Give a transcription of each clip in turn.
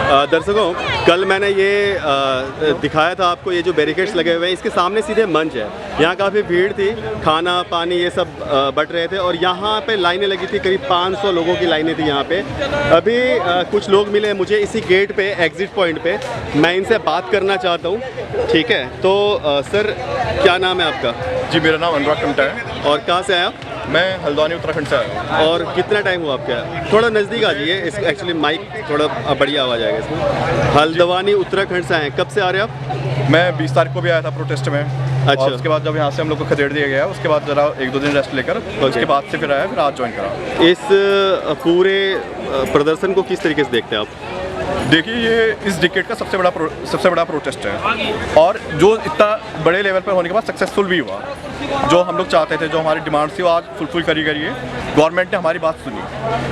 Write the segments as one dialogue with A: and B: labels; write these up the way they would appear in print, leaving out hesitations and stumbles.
A: दर्शकों, कल मैंने ये दिखाया था आपको, ये जो बैरिकेड्स लगे हुए हैं इसके सामने सीधे मंच है। यहाँ काफ़ी भीड़ थी, खाना पानी ये सब बट रहे थे और यहाँ पे लाइनें लगी थी, करीब 500 लोगों की लाइनें थी यहाँ पे। अभी कुछ लोग मिले मुझे इसी गेट पे, एग्ज़िट पॉइंट पे। मैं इनसे बात करना चाहता हूँ, ठीक है? तो सर, क्या नाम है आपका?
B: जी, मेरा नाम अनुराग टमटा है।
A: और कहाँ से आए आप?
B: मैं हल्द्वानी उत्तराखंड से आया हूँ।
A: और कितना टाइम हुआ आपका? थोड़ा नज़दीक आ जाइए, इस एक्चुअली माइक थोड़ा बढ़िया आवाज़ आएगा इसमें। हल्द्वानी उत्तराखंड से आए, कब से आ रहे हैं आप?
B: मैं 20 तारीख को भी आया था प्रोटेस्ट में।
A: अच्छा।
B: और उसके बाद जब यहाँ से हम लोग को खदेड़ दिया गया, उसके बाद ज़रा 1-2 दिन रेस्ट लेकर उसके बाद से फिर आया, फिर आज ज्वाइन करा।
A: इस पूरे प्रदर्शन को किस तरीके से देखते हैं आप?
B: देखिए, ये इस डिकेड का सबसे बड़ा प्रोटेस्ट है और जो इतना बड़े लेवल पर होने के बाद सक्सेसफुल भी हुआ। जो हम लोग चाहते थे, जो हमारी डिमांड थी, वो आज फुलफिल करी गई है। गवर्नमेंट ने हमारी बात सुनी।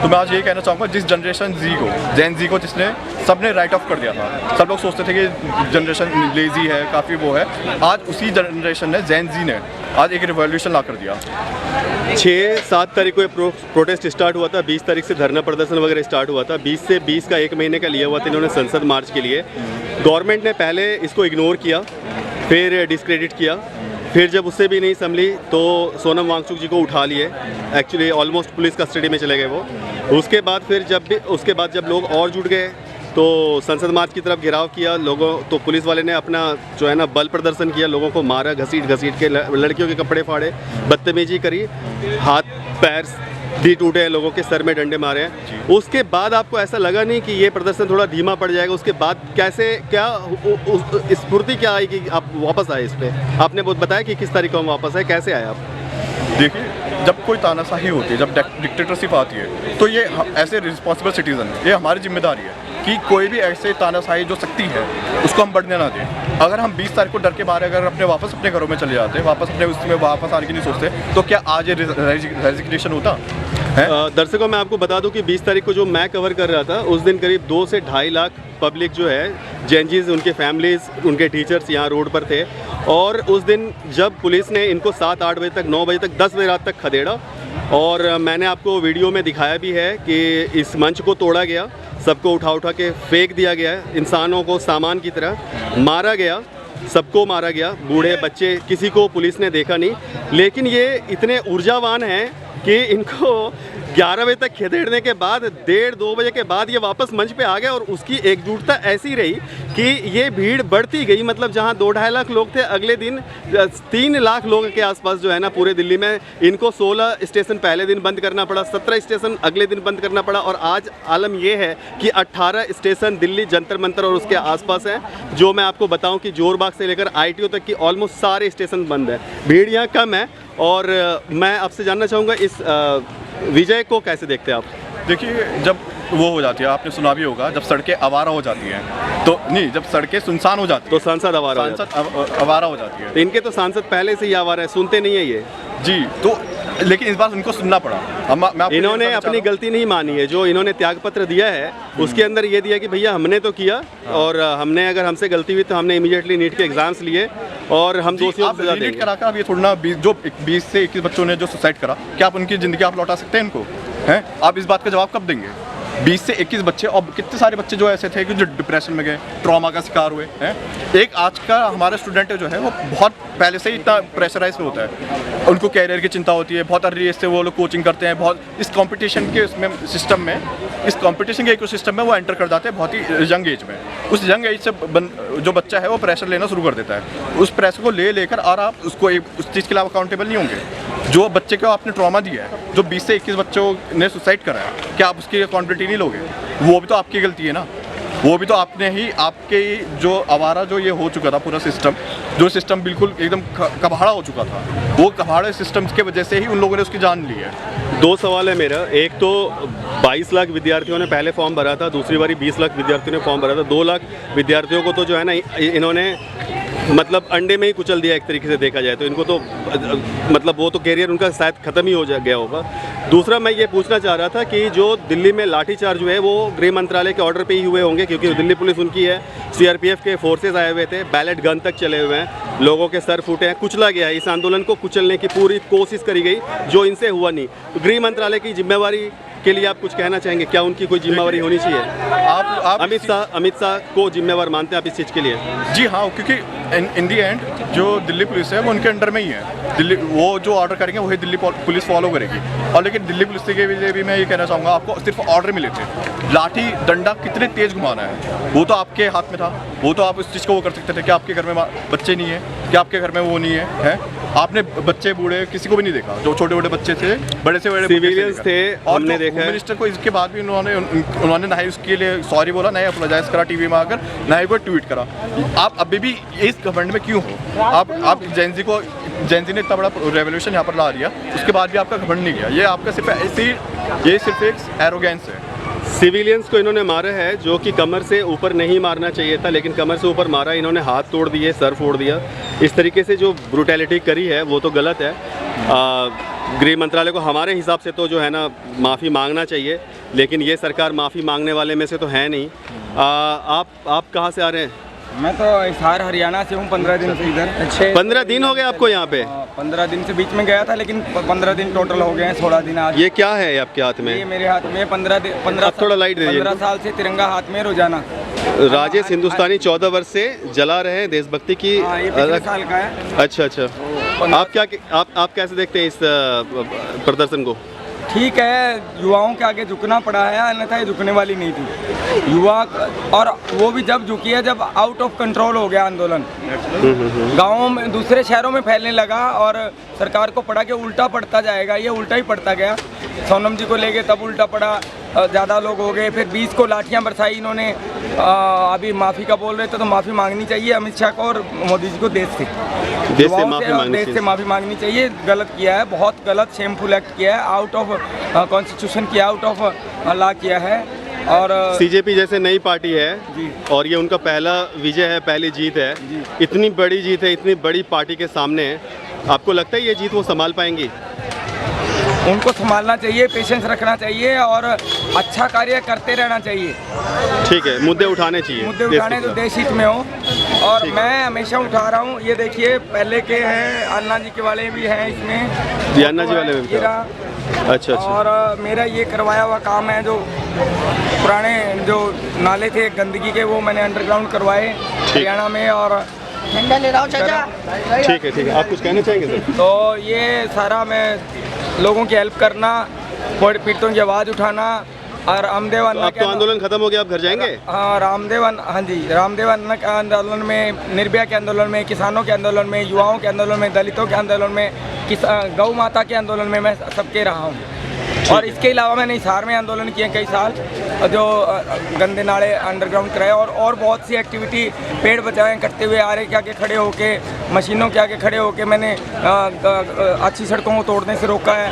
B: तो मैं आज ये कहना चाहूँगा, जिस जनरेशन जी को, जेन जी को, जिसने सबने राइट ऑफ कर दिया था, सब लोग सोचते थे कि जनरेशन लेजी है, काफ़ी वो है, आज उसी जनरेशन ने, जेन जी ने आज एक रिवॉल्यूशन ला कर दिया।
A: 6-7 तारीख को ये प्रोटेस्ट स्टार्ट हुआ था, 20 तारीख से धरना प्रदर्शन वगैरह स्टार्ट हुआ था, 20 से 20 का 1 महीने का लिया हुआ था इन्होंने संसद मार्च के लिए। गवर्नमेंट ने पहले इसको इग्नोर किया, फिर डिस्क्रेडिट किया, फिर जब उससे भी नहीं संभली तो सोनम वांगचुक जी को उठा लिए, एक्चुअली ऑलमोस्ट पुलिस कस्टडी में चले गए वो। उसके बाद जब लोग और जुट गए तो संसद मार्च की तरफ घेराव किया लोगों, तो पुलिस वाले ने अपना जो है ना बल प्रदर्शन किया, लोगों को मारा, घसीट के, लड़कियों के कपड़े फाड़े, बदतमीजी करी, हाथ पैर भी टूटे हैं, लोगों के सर में डंडे मारे हैं। उसके बाद आपको ऐसा लगा नहीं कि ये प्रदर्शन थोड़ा धीमा पड़ जाएगा? उसके बाद क्या स्फूर्ति क्या आई कि आप वापस आए इस पर? आपने बहुत बताया कि किस तारीख को हम वापस आए, कैसे आए आप?
B: देखिए, जब कोई तानाशाही होती है, जब डिक्टेटरशिप आती है, तो ये ऐसे रिस्पॉन्सिबल सिटीजन, ये हमारी जिम्मेदारी है कि कोई भी ऐसे तानाशाही जो सकती है उसको हम बढ़ने ना दें। अगर हम 20 तारीख को डर के मारे अगर वापस अपने घरों में चले जाते, वापस अपने उसमें वापस आने की नहीं सोचते, तो क्या आज ये रेजिग्नेशन होता है?
A: दर्शकों, मैं आपको बता दूं कि 20 तारीख को जो मैं कवर कर रहा था, उस दिन करीब 2 से 2.5 लाख पब्लिक जो है, जेनजीज, उनके फैमिलीज़, उनके टीचर्स यहाँ रोड पर थे। और उस दिन जब पुलिस ने इनको 7-8 बजे तक, 9 बजे तक, 10 बजे रात तक खदेड़ा, और मैंने आपको वीडियो में दिखाया भी है कि इस मंच को तोड़ा गया, सबको उठा के फेंक दिया गया, इंसानों को सामान की तरह मारा गया, सबको मारा गया, बूढ़े बच्चे, किसी को पुलिस ने देखा नहीं। लेकिन ये इतने ऊर्जावान हैं कि इनको 11 बजे तक खदेड़ने के बाद 1:30-2 बजे के बाद ये वापस मंच पे आ गए, और उसकी एकजुटता ऐसी रही कि ये भीड़ बढ़ती गई। मतलब जहां 2-2.5 लाख लोग थे, अगले दिन 3 लाख लोगों के आसपास जो है ना पूरे दिल्ली में, इनको 16 स्टेशन पहले दिन बंद करना पड़ा, 17 स्टेशन अगले दिन बंद करना पड़ा, और आज आलम ये है कि 18 स्टेशन दिल्ली जंतर मंतर और उसके आसपास हैं। जो मैं आपको बताऊं कि जोरबाग से लेकर ITO तक की ऑलमोस्ट सारे स्टेशन बंद है, भीड़ यहाँ कम है। और मैं आपसे जानना चाहूँगा, इस विजय को कैसे देखते हैं आप?
B: देखिए, जब वो हो जाती है, आपने सुना भी होगा, जब सड़कें आवारा हो जाती हैं, तो नहीं, जब सड़कें सुनसान हो जाती
A: तो सांसद आवारा
B: हो जाती है।
A: तो इनके तो सांसद पहले से ही आवारा है, सुनते नहीं है ये
B: जी। तो लेकिन इस बार उनको सुनना पड़ा।
A: इन्होंने अपनी गलती नहीं मानी है। जो इन्होंने त्यागपत्र दिया है उसके अंदर ये दिया कि भैया हमने तो किया, और हमने, अगर हमसे गलती हुई तो हमने इमीडिएटली नीट के एग्जाम्स लिए, और हम दोषियों को सजा देंगे।
B: कराकर अब ये थोड़ा 20 से 21 बच्चों ने जो सुसाइड करा, क्या आप उनकी ज़िंदगी आप लौटा सकते हैं इनको? हैं? आप इस बात का जवाब कब देंगे? 20 से 21 बच्चे, और कितने सारे बच्चे जो ऐसे थे कि जो डिप्रेशन में गए, ट्रॉमा का शिकार हुए हैं। एक आज का हमारा स्टूडेंट जो है वो बहुत पहले से ही इतना प्रेशराइज होता है, उनको कैरियर की चिंता होती है, बहुत अर्ली एज से वो लोग कोचिंग करते हैं, बहुत इस कंपटीशन के उसमें सिस्टम में, इस कंपटीशन के इकोसिस्टम में वो एंटर कर जाते हैं बहुत ही यंग एज में। उस यंग एज से जो बच्चा है वो प्रेशर लेना शुरू कर देता है। उस प्रेशर को लेकर और आप उसको उस चीज़ के लिए अकाउंटेबल नहीं होंगे। जो बच्चे को आपने ट्रॉमा दिया है, जो 20 से 21 बच्चों ने सुसाइड करा है, क्या आप उसकी अकाउंटेबिलिटी नहीं लोगे? वो भी तो आपकी गलती है ना, वो भी तो आपने ही, आपके जो आवारा जो ये हो चुका था पूरा सिस्टम, जो सिस्टम बिल्कुल एकदम कबाड़ा हो चुका था, वो कबाड़े सिस्टम की वजह से ही उन लोगों ने उसकी जान ली है।
A: 2 सवाल है मेरा। एक तो 22 लाख विद्यार्थियों ने पहले फॉर्म भरा था, दूसरी बारी 20 लाख विद्यार्थियों ने फॉर्म भरा था। 2 लाख विद्यार्थियों को तो जो है ना इन्होंने मतलब अंडे में ही कुचल दिया एक तरीके से देखा जाए तो। इनको तो मतलब वो तो कैरियर उनका शायद ख़त्म ही हो गया होगा। दूसरा मैं ये पूछना चाह रहा था कि जो दिल्ली में लाठीचार्ज हुए वो गृह मंत्रालय के ऑर्डर पे ही हुए होंगे, क्योंकि दिल्ली पुलिस उनकी है, CRPF के फोर्सेज आए हुए थे, बैलेट गन तक चले हुए हैं, लोगों के सर फूटे हैं, कुचला गया है। इस आंदोलन को कुचलने की पूरी कोशिश करी गई, जो इनसे हुआ नहीं। तो गृह मंत्रालय की जिम्मेवारी के लिए आप कुछ कहना चाहेंगे? क्या उनकी कोई जिम्मेवारी होनी चाहिए?
B: आप
A: अमित शाह को जिम्मेवार मानते हैं आप इस चीज़ के लिए?
B: जी हाँ, क्योंकि इन दी एंड जो दिल्ली पुलिस है वो उनके अंडर में ही है। दिल्ली वो जो ऑर्डर करेंगे वही दिल्ली पुलिस फॉलो करेगी। और लेकिन दिल्ली पुलिस के लिए भी मैं ये कहना चाहूँगा, आपको सिर्फ ऑर्डर मिले थे। लाठी डंडा कितने तेज घुमाना है वो तो आपके हाथ में था। वो तो आप उस चीज़ को वो कर सकते थे कि आपके घर में बच्चे नहीं है, कि आपके घर में वो नहीं है। आपने बच्चे बूढ़े किसी को भी नहीं देखा, जो छोटे छोटे बच्चे थे, बड़े से बड़े
A: सिविलियंस थे,
B: और
A: हमने देखा है।
B: मिनिस्टर को इसके बाद भी उन्होंने ना ही उसके लिए सॉरी बोला, ना ही अपोलोजाइज करा टीवी में आकर, ना ही कोई ट्वीट करा। आप अभी भी इस गवर्नमेंट में क्यों हो? आप जेंजी ने इतना बड़ा रेवोल्यूशन यहाँ पर ला दिया, उसके बाद भी आपका गवर्नमेंट नहीं गया। ये आपका सिर्फ एक एरोगेंस है।
A: सिविलियंस को इन्होंने मारा है जो कि कमर से ऊपर नहीं मारना चाहिए था, लेकिन कमर से ऊपर मारा। इन्होंने हाथ तोड़ दिए, सर फोड़ दिया। इस तरीके से जो ब्रूटैलिटी करी है वो तो गलत है। गृह मंत्रालय को हमारे हिसाब से तो जो है ना माफ़ी मांगना चाहिए, लेकिन ये सरकार माफ़ी मांगने वाले में से तो है नहीं। आप कहाँ से आ रहे हैं?
C: मैं तो हिसार हरियाणा से हूँ। 15 दिन से इधर। अच्छे
A: 15 दिन हो गए आपको यहाँ पे?
C: 15 दिन से बीच में गया था, लेकिन 15 दिन टोटल हो गए हैं। 16 दिन आज।
A: ये क्या है आपके हाथ में?
C: ये मेरे हाथ में 15
A: आप थोड़ा लाइट दे दीजिए।
C: 15 साल से तिरंगा हाथ में रोजाना।
A: राजेश हिंदुस्तानी 14 वर्ष से जला रहे हैं देशभक्ति की।
C: हाँ, ये पिछले साल का है।
A: अच्छा। आप कैसे देखते हैं इस प्रदर्शन को?
C: ठीक है, युवाओं के आगे झुकना पड़ा है, अन्यथा ये झुकने वाली नहीं थी युवा। और वो भी जब झुकी है जब आउट ऑफ कंट्रोल हो गया आंदोलन, गाँवों में, दूसरे शहरों में फैलने लगा और सरकार को पड़ा कि उल्टा पड़ता जाएगा। ये उल्टा ही पड़ता गया। सोनम जी को ले गए तब उल्टा पड़ा, ज़्यादा लोग हो गए। फिर 20 को लाठियाँ बरसाई इन्होंने। अभी माफ़ी का बोल रहे थे तो माफ़ी मांगनी चाहिए अमित शाह को और मोदी जी को देश से माफ़ी मांगनी चाहिए। गलत किया है, बहुत गलत शेमफुल एक्ट किया है, आउट ऑफ कॉन्स्टिट्यूशन किया, आउट ऑफ लॉ किया है। और
A: सीजेपी जैसे नई पार्टी है
C: जी, और
A: ये उनका पहला विजय है, पहली जीत है। इतनी बड़ी जीत है, इतनी बड़ी पार्टी के सामने। आपको लगता है ये जीत वो संभाल पाएंगी?
C: उनको संभालना चाहिए, पेशेंस रखना चाहिए और अच्छा कार्य करते रहना चाहिए।
A: ठीक है, मुद्दे उठाने चाहिए,
C: मुद्दे उठाने जो देश हित में हो। और मैं हमेशा उठा रहा हूँ। ये देखिए पहले के हैं, अन्ना जी के वाले भी हैं इसमें।
A: जी, अन्ना जी वाले भी। अच्छा।
C: और मेरा ये करवाया हुआ काम है, जो पुराने जो नाले थे गंदगी के, वो मैंने अंडरग्राउंड करवाए हरियाणा में। और
D: ठंडा ले रहा हूँ चाचा।
A: ठीक है। आप कुछ कहना चाहेंगे सर?
C: तो ये सारा मैं लोगों की हेल्प करना, पीड़ितों की आवाज़ उठाना। और रामदेव अन्ना
A: अब तो आंदोलन खत्म हो गया, आप घर जाएंगे?
C: हाँ, रामदेव अन्ना के आंदोलन में, निर्भया के आंदोलन में, किसानों के आंदोलन में, युवाओं के आंदोलन में, दलितों के आंदोलन में, गौ माता के आंदोलन में मैं सबके रहा हूँ। और इसके अलावा मैंने हिसार में आंदोलन किए कई साल, जो गंदे नाले अंडरग्राउंड कराए। और बहुत सी एक्टिविटी, पेड़ बचाएं करते हुए, आरे के आगे खड़े होके, मशीनों के आगे खड़े होके मैंने अच्छी सड़कों को तोड़ने से रोका है।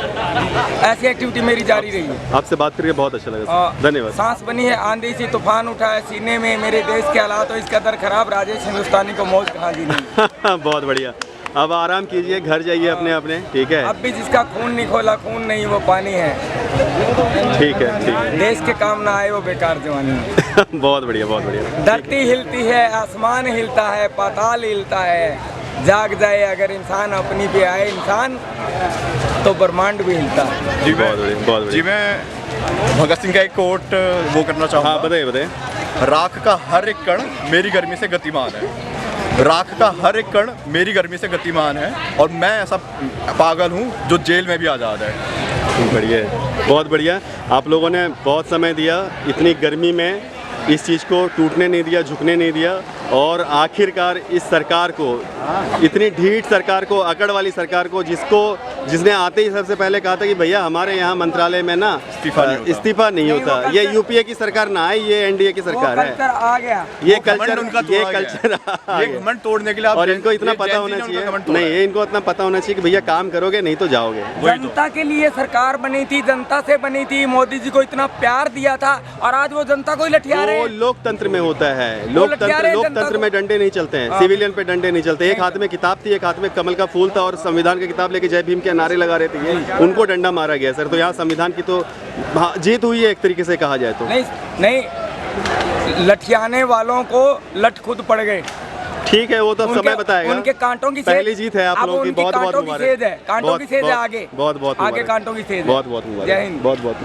C: ऐसी एक्टिविटी मेरी जारी रही है।
A: आपसे बात करके बहुत अच्छा लगा, धन्यवाद।
C: सांस बनी है आंधी सी, तूफान उठा है सीने में, मेरे देश के हालात हो इसका दर खराब, राजेश हिंदुस्तानी को मौज कहाँ दी नहीं।
A: बहुत बढ़िया। अब आराम कीजिए, घर जाइए अपने। ठीक है।
C: अब भी जिसका खून नहीं खोला, खून नहीं वो पानी है।
A: ठीक है।
C: देश के काम ना आए वो बेकार जवानी है।
A: बहुत बढ़िया।
C: धरती हिलती है, आसमान हिलता है, पाताल हिलता है। जाग जाए अगर इंसान अपनी पे आए इंसान, तो ब्रह्मांड भी हिलता है।
B: जी,
A: बहुत बढ़िया।
B: जी, मैं भगत सिंह का एक कोट वो करना चाहूँगा।
A: हाँ, बताइए।
B: राख का हर एक कण मेरी गर्मी से गतिमान है। राख का हर एक कण मेरी गर्मी से गतिमान है। और मैं ऐसा पागल हूँ जो जेल में भी आज़ाद है।
A: बढ़िया, बहुत बढ़िया। आप लोगों ने बहुत समय दिया, इतनी गर्मी में इस चीज़ को टूटने नहीं दिया, झुकने नहीं दिया। और आखिरकार इस सरकार को, इतनी ढीठ सरकार को, अकड़ वाली सरकार को, जिसने आते ही सबसे पहले कहा था कि भैया हमारे यहाँ मंत्रालय में ना इस्तीफा नहीं होता। ये यूपीए की सरकार ना है, ये एनडीए की सरकार है।
C: आ गया
A: ये कल्चर
B: घमंड तोड़ने के लिए।
A: और इनको इतना पता होना चाहिए, नहीं, इनको इतना पता होना चाहिए कि भैया काम करोगे नहीं तो जाओगे।
C: जनता के लिए सरकार बनी थी, जनता से बनी थी। मोदी जी को इतना प्यार दिया था और आज वो जनता को ही लठिया रहे।
A: वो लोकतंत्र में होता है, लोकतंत्र में डंडे नहीं चलते हैं, सिविलियन पे डंडे नहीं चलते। एक हाथ में किताब थी, एक हाथ में कमल का फूल था और संविधान की किताब लेके जय भीम के नारे लगा रहे थे, उनको डंडा मारा गया सर। तो यहाँ संविधान की तो जीत हुई है एक तरीके से कहा जाए तो।
C: नहीं, लठियाने वालों को लठ खुद पड़ गए।
A: ठीक है, वो तो समय बताएगा।
C: उनके कांटों की
A: पहली जीत है आप लोगों की, बहुत बहुत मुबारक।
C: कांटों की सेज है आगे,
A: बहुत
C: आगे कांटों की सेज।
A: बहुत बहुत
C: जय हिंद।
A: बहुत बहुत